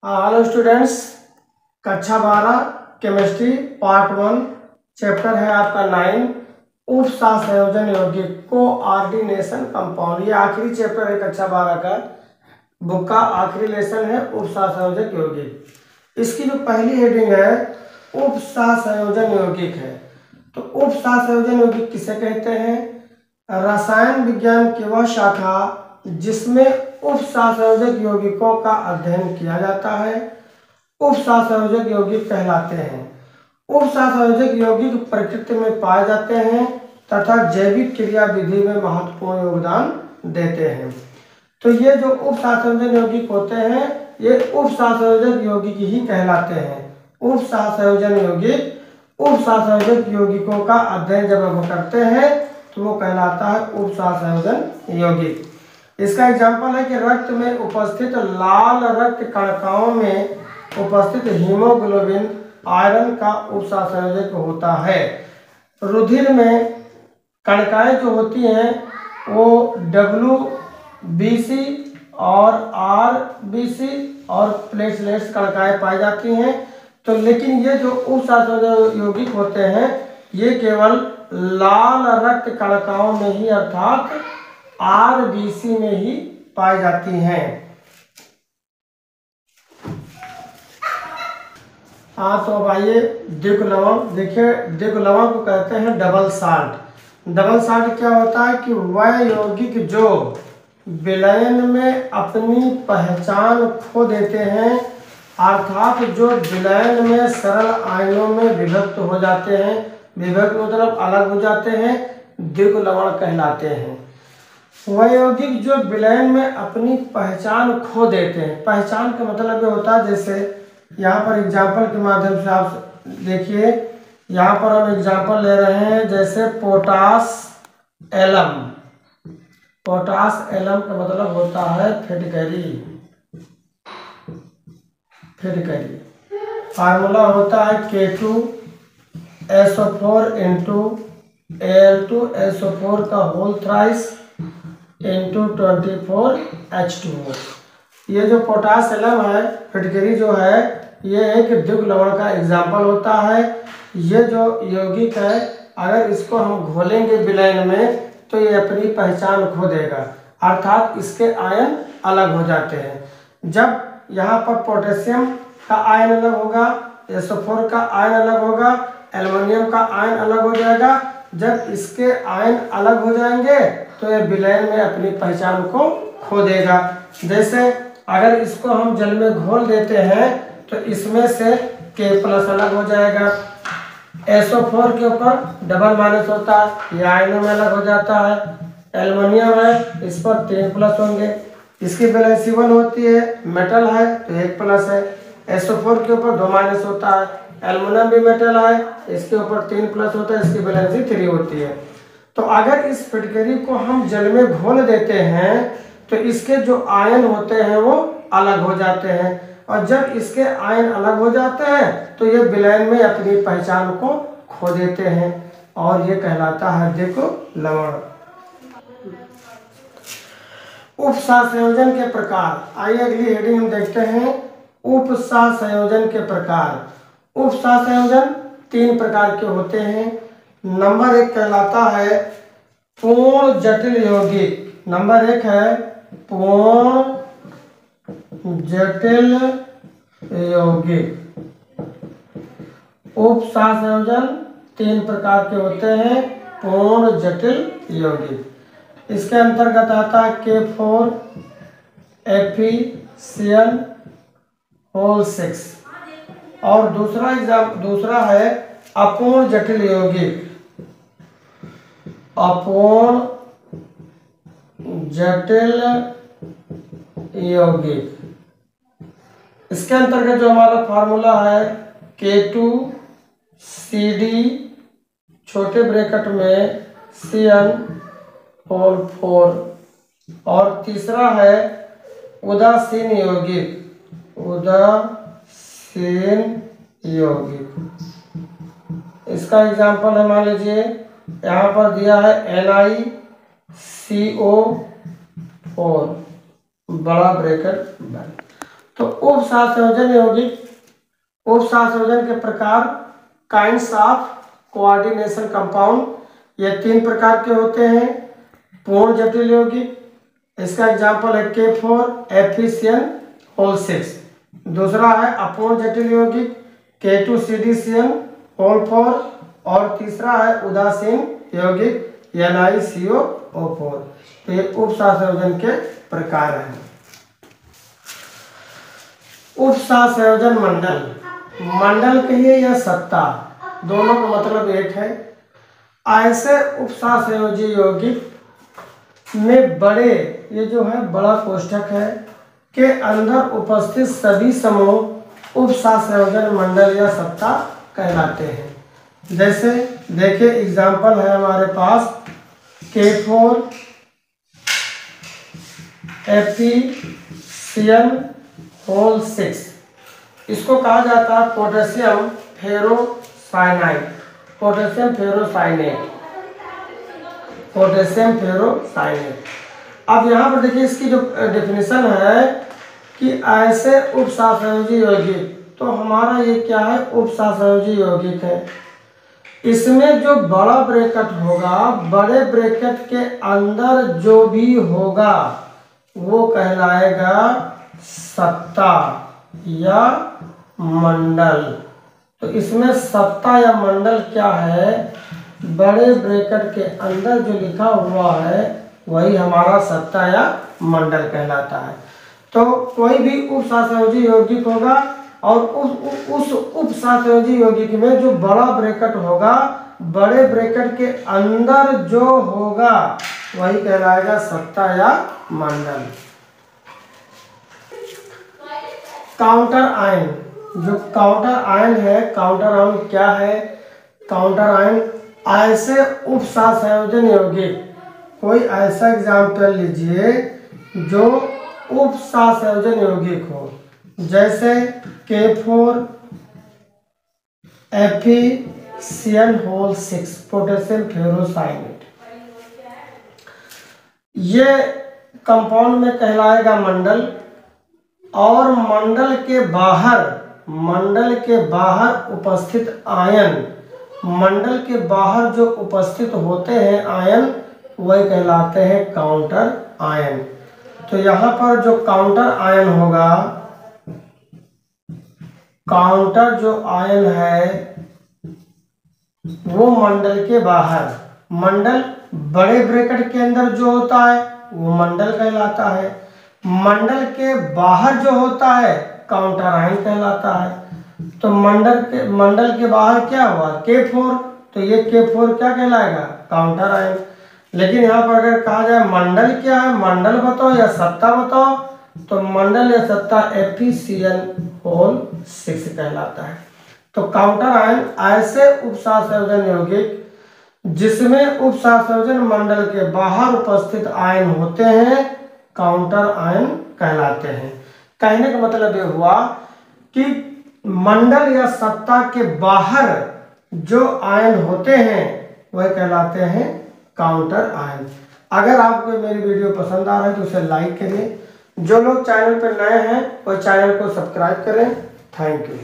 Hello students, कक्षा 12 chemistry part 1 chapter है आपका 9 उप सहसंयोजन यौगिक कोऑर्डिनेशन कंपाउंड। ये आखिरी चैप्टर है कक्षा 12 का, बुक का आखिरी लेसन है उप सहसंयोजक यौगिक। इसकी जो पहली हेडिंग है उप सहसंयोजन यौगिक है। तो उप सहसंयोजन यौगिक किसे कहते हैं? रसायन विज्ञान की वह शाखा जिसमें उप सहसंयोजक यौगिकों का अध्ययन किया जाता है, उप सहसंयोजक यौगिक कहलाते हैं। उप सहसंयोजक यौगिक प्रकृति में पाए जाते हैं तथा जैविक क्रिया विधि में महत्वपूर्ण योगदान देते हैं। तो ये जो उप सहसंयोजक यौगिक होते हैं ये उप सहसंयोजक यौगिक ही कहलाते हैं। उप सहसंयोजन यौगिक उप सहसंयोजक यौगिकों का अध्ययन जब हम करते हैं तो वो कहलाता है उप सहसंयोजन यौगिक। इसका एग्जाम्पल है कि रक्त में उपस्थित लाल रक्त कणिकाओं में उपस्थित हीमोग्लोबिन आयरन का उप सहसंयोजक होता है। रुधिर में कणिकाएं जो होती हैं वो WBC और RBC और प्लेटलेट्स कणिकाएं पाई जाती हैं। तो लेकिन ये जो उप सहसंयोजक यौगिक होते हैं ये केवल लाल रक्त कणिकाओं में ही अर्थात RBC में ही पाई जाती हैं। हाँ, तो अब आइए द्विक लवण देखिए। द्विक लवण को कहते हैं डबल साल्ट। डबल साल्ट क्या होता है कि वह यौगिक जो विलयन में अपनी पहचान खो देते हैं अर्थात जो विलयन में सरल आयनों में विभक्त हो जाते हैं, विभक्त मतलब अलग हो जाते हैं, द्विक लवण कहलाते हैं। वह यौगिक जो विलयन में अपनी पहचान खो देते हैं। पहचान का मतलब ये होता है, जैसे यहाँ पर एग्जाम्पल के माध्यम से आप देखिए, यहाँ पर हम एग्जाम्पल ले रहे हैं जैसे पोटास एलम। पोटास एलम का मतलब होता है फिटकरी। फिटकरी फार्मूला होता है K2SO4 × Al2SO4 का होल थ्राइस × 24H2O। ये जो पोटास एलम है, फिटकरी जो है, ये एक द्विक लवण का एग्जाम्पल होता है। ये जो यौगिक है अगर इसको हम घोलेंगे विलयन में तो ये अपनी पहचान खो देगा अर्थात इसके आयन अलग हो जाते हैं। जब यहाँ पर पोटेशियम का आयन अलग होगा, SO4 का आयन अलग होगा, एल्युमिनियम का आयन अलग हो जाएगा। जब इसके आयन अलग हो जाएंगे तो ये विलयन में अपनी पहचान को खो देगा। जैसे अगर इसको हम जल में घोल देते हैं तो इसमें से K+ अलग हो जाएगा, SO4 के ऊपर डबल माइनस होता है, ये आयनों में अलग हो जाता है। एल्युमिनियम है, इस पर 3+ होंगे, इसकी वैलेंसी 1 होती है, मेटल है तो 1+ है। SO4 के ऊपर 2 माइनस होता है, एल्युमिनियम भी मेटल है, इसके ऊपर 3+ होता है, इसकी वैलेंसी 3 होती है। तो अगर इस फिटकरी को हम जल में घोल देते हैं तो इसके जो आयन होते हैं वो अलग हो जाते हैं और जब इसके आयन अलग हो जाते हैं तो ये विलयन में अपनी पहचान को खो देते हैं और ये कहलाता है द्विक लवण। उप सहसंयोजन के प्रकार। आइए अगली हेडिंग हम देखते हैं उप सहसंयोजन के प्रकार। उप सहसंयोजन 3 प्रकार के होते हैं। नंबर 1 कहलाता है पूर्ण जटिल यौगिक। नंबर 1 है पूर्ण जटिल यौगिक। उप सहसंयोजन 3 प्रकार के होते हैं पूर्ण जटिल यौगिक। इसके अंतर्गत आता है K4 FeCl6 और दूसरा है अपूर्ण जटिल यौगिक। अपूर्ण जटिल यौगिक, इसके अंतर्गत जो हमारा फार्मूला है K2CD छोटे ब्रैकेट में Cl4 और तीसरा है उदासीन यौगिक। उदासीन यौगिक, इसका एग्जाम्पल है, मान लीजिए यहाँ पर दिया है NiCO4 बड़ा ब्रैकेट बंद। तो उपसहसंयोजन यौगिक, उपसहसंयोजन के प्रकार, काइंड्स ऑफ कोऑर्डिनेशन कंपाउंड, ये 3 प्रकार के होते हैं। पूर्ण जटिल यौगिक, इसका एग्जाम्पल है K4 FeCN6। दूसरा है अपूर्ण जटिल यौगिक K2CdCN4, और तीसरा है उदासीन यौगिक NiCO4। तो ये उपसहसंयोजन के प्रकार हैं। उपसहसंयोजन मंडल, मंडल कहिए या सत्ता, दोनों का मतलब एक है। ऐसे उपसहसंयोजी यौगिक में बड़े, ये जो है बड़ा कोष्ठक है, के अंदर उपस्थित सभी समूह उपसहसंयोजन मंडल या सत्ता कहलाते हैं। जैसे देखिए एग्जाम्पल है हमारे पास K4 FeCN6, इसको कहा जाता है पोटेशियम फेरोसाइनाइड, पोटेशियम फेरोसाइनेट, पोटेशियम फेरोसाइनेट। अब यहाँ पर देखिए इसकी जो डेफिनेशन है कि ऐसे उपसहसंयोजी यौगिक, तो हमारा ये क्या है, उपसहसंयोजी यौगिक है। इसमें जो बड़ा ब्रैकेट होगा, बड़े ब्रैकेट के अंदर जो भी होगा वो कहलाएगा सत्ता या मंडल। तो इसमें सत्ता या मंडल क्या है, बड़े ब्रैकेट के अंदर जो लिखा हुआ है वही हमारा सत्ता या मंडल कहलाता है। तो कोई भी उपसहसंयोजी यौगिक होगा और उस उपसहसंयोजी यौगिक में जो बड़ा ब्रैकेट होगा, बड़े ब्रैकेट के अंदर जो होगा वही कहलाएगा सत्ता या मंडल। काउंटर आयन, जो काउंटर आयन है, काउंटर आयन क्या है, काउंटर आयन ऐसे उपसहसंयोजन यौगिक, कोई ऐसा एग्जाम्पल लीजिए जो उपसहसंयोजन यौगिक हो, जैसे K4 FeCN6 पोटेशियम फेरोसाइनेट, ये कंपाउंड में कहलाएगा मंडल। और मंडल के बाहर उपस्थित आयन, मंडल के बाहर जो उपस्थित होते हैं आयन, वही कहलाते हैं काउंटर आयन। तो यहाँ पर जो काउंटर आयन होगा, काउंटर जो आयन है वो मंडल के बाहर, मंडल बड़े ब्रैकेट के अंदर जो होता है वो मंडल कहलाता है, मंडल के बाहर जो होता है काउंटर आयन कहलाता है। तो मंडल के बाहर क्या हुआ, K4, तो ये K4 क्या कहलाएगा, काउंटर आयन। लेकिन यहाँ पर अगर कहा जाए मंडल क्या है, मंडल बताओ या सत्ता बताओ, तो मंडल या सत्ता FeCN6 कहलाता है। तो काउंटर आयन ऐसे उपसहसंयोजन यौगिक जिसमें उपसहसंयोजन मंडल के बाहर उपस्थित आयन होते हैं, काउंटर आयन कहलाते हैं। कहने का मतलब ये हुआ कि मंडल या सत्ता के बाहर जो आयन होते हैं वह कहलाते हैं काउंटर आयन। अगर आपको मेरी वीडियो पसंद आ रहा है तो उसे लाइक करिए। जो लोग चैनल पर नए हैं वो चैनल को सब्सक्राइब करें। Thank you.